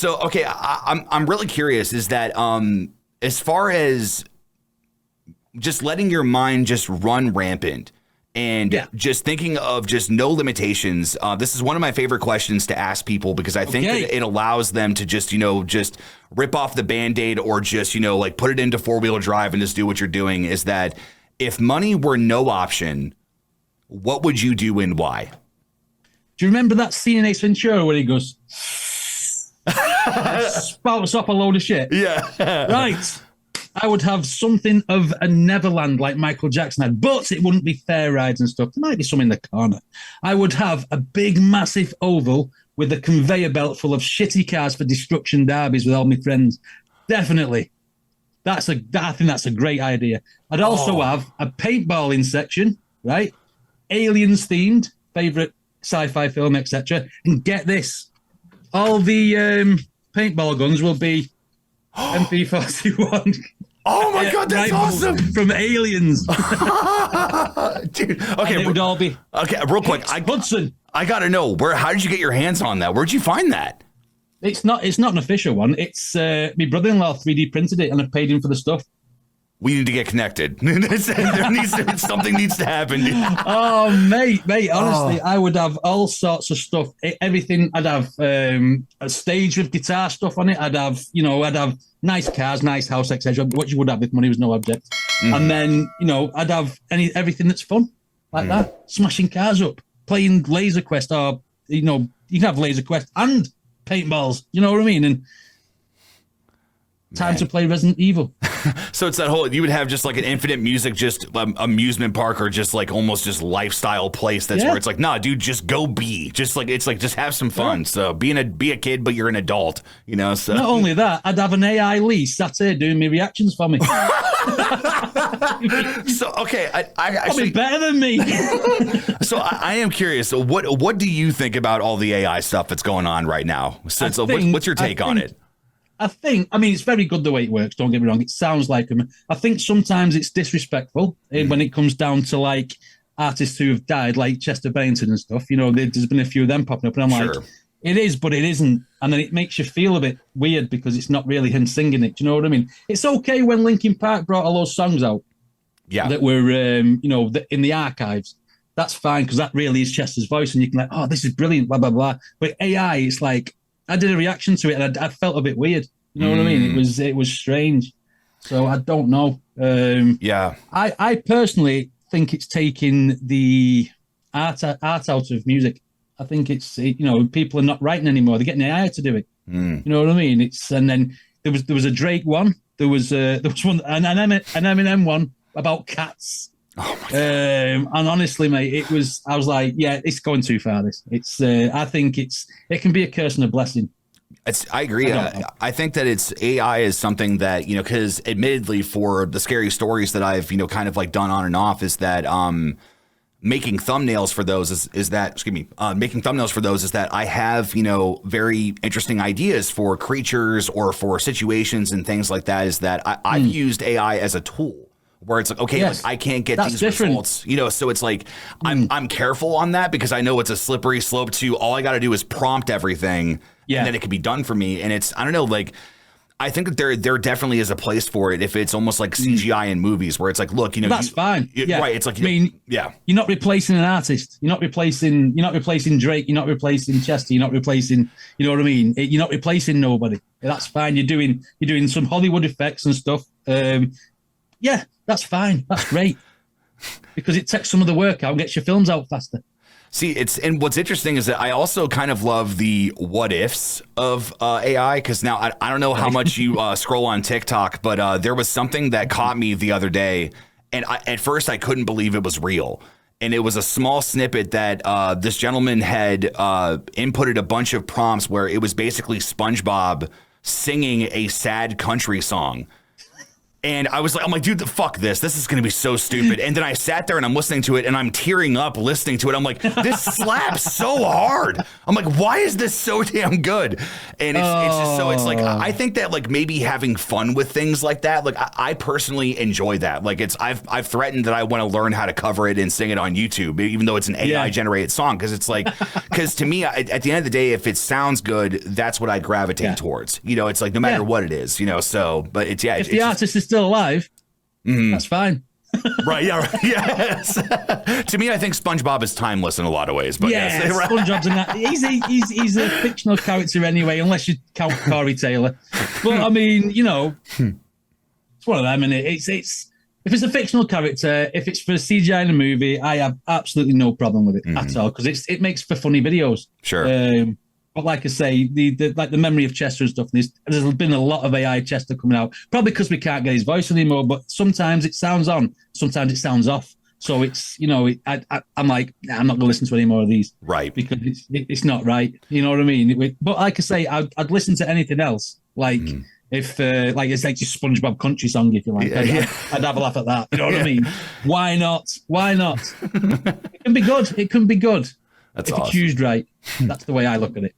So, okay, I'm really curious is that as far as just letting your mind just run rampant and just thinking of just no limitations. This is one of my favorite questions to ask people because I think that it allows them to just, just rip off the Band-Aid or just, like put it into four-wheel drive and just do what you're doing is that if money were no option, what would you do and why? Do you remember that scene in Ace Ventura where he goes, spouts up a load of shit? Yeah. Right. I would have something of a Neverland like Michael Jackson had, but it wouldn't be fair rides and stuff. There might be some in the corner. I would have a big, massive oval with a conveyor belt full of shitty cars for destruction derbies with all my friends. Definitely. I think that's a great idea. I'd also have a paintballing section, right? Aliens themed, favorite sci-fi film, etc. And get this, all the paintball guns will be MP41. Oh my God, that's awesome! From Aliens, dude. Okay, and it would all be real quick. Hudson. I gotta know how did you get your hands on that? Where'd you find that? It's not an official one. It's my brother-in-law 3D printed it, and I paid him for the stuff. We need to get connected. Something needs to happen. Oh, mate, honestly, I would have all sorts of stuff. Everything. I'd have a stage with guitar stuff on it. I'd have nice cars, nice house, etc. What you would have if money was no object. And then, I'd have everything that's fun like that. Smashing cars up, playing Laser Quest, or, you can have Laser Quest and paintballs. You know what I mean? And time to play Resident Evil. So it's that whole, you would have just like an infinite music, just amusement park or just like almost just lifestyle place. That's where it's like, nah, dude, just go be. Just like, it's like, just have some fun. Yeah. So be a kid, but you're an adult, so. Not only that, I'd have an AI Lee sat here doing me reactions for me. So, okay. I actually better than me. So I am curious. So what do you think about all the AI stuff that's going on right now? So what's your take on it? It's very good the way it works, don't get me wrong. It sounds like them. I think sometimes it's disrespectful when it comes down to like artists who have died, like Chester Bennington and stuff. There's been a few of them popping up, and I'm like, it is, but it isn't. And then it makes you feel a bit weird because it's not really him singing it. Do you know what I mean? It's okay when Linkin Park brought all those songs out that were, in the archives. That's fine because that really is Chester's voice, and you can like, oh, this is brilliant, blah, blah, blah. But AI, it's like, I did a reaction to it and I felt a bit weird. You know what I mean? It was strange. So I don't know. I personally think it's taking the art out of music. I think it's people are not writing anymore. They're getting AI to do it. You know what I mean? And then there was a Drake one. There was one an Eminem one about cats. Oh my God. And honestly, mate, I was like, yeah, it's going too far. I think it can be a curse and a blessing. I agree. I think that AI is something that, because admittedly for the scary stories that I've, kind of like done on and off is that making thumbnails for those is that I have, very interesting ideas for creatures or for situations and things like that is that I've used AI as a tool. Where it's like, okay, like I can't get these results, so it's like I'm careful on that because I know it's a slippery slope to all I got to do is prompt everything and then it can be done for me. And it's, I don't know, like I think that there definitely is a place for it if it's almost like CGI in movies where it's like, look, that's fine. Right. It's like, you're not replacing an artist. You're not replacing Drake. You're not replacing Chester. You're not replacing, you know what I mean? You're not replacing nobody. That's fine. You're doing some Hollywood effects and stuff. Yeah, that's fine. That's great. Because it takes some of the work out and gets your films out faster. See, and what's interesting is that I also kind of love the what ifs of AI because now I don't know how much you scroll on TikTok, but there was something that caught me the other day, and at first I couldn't believe it was real. And it was a small snippet that this gentleman had inputted a bunch of prompts where it was basically SpongeBob singing a sad country song. And I'm like, dude, fuck this. This is going to be so stupid. And then I sat there and I'm listening to it and I'm tearing up listening to it. I'm like, this slaps so hard. I'm like, why is this so damn good? And it's just so, it's like, I think that like maybe having fun with things like that, like I personally enjoy that. Like I've threatened that I want to learn how to cover it and sing it on YouTube, even though it's an AI generated song. Cause it's like, cause to me, at the end of the day, if it sounds good, that's what I gravitate towards. You know, it's like, no matter what it is, you know, so, but it's, if the artist is still alive, that's fine. Right, yeah, right, yes. To me, I think SpongeBob is timeless in a lot of ways. But yes, SpongeBob's he's a fictional character anyway, unless you count Corey Taylor. But I mean, you know, it's one of them, and it's if it's a fictional character, if it's for CGI in a movie, I have absolutely no problem with it at all, because it makes for funny videos. Sure. But like I say, the memory of Chester and stuff, there's been a lot of AI Chester coming out, probably because we can't get his voice anymore, but sometimes it sounds on, sometimes it sounds off. So it's, you know, I'm like, nah, I'm not going to listen to any more of these. Right. Because it's not right. You know what I mean? But like I say, I'd listen to anything else. Like if, like it's like your SpongeBob country song, if you like. I'd have a laugh at that. You know what I mean? Why not? Why not? It can be good. It can be good. That's if awesome. it's used right. That's the way I look at it.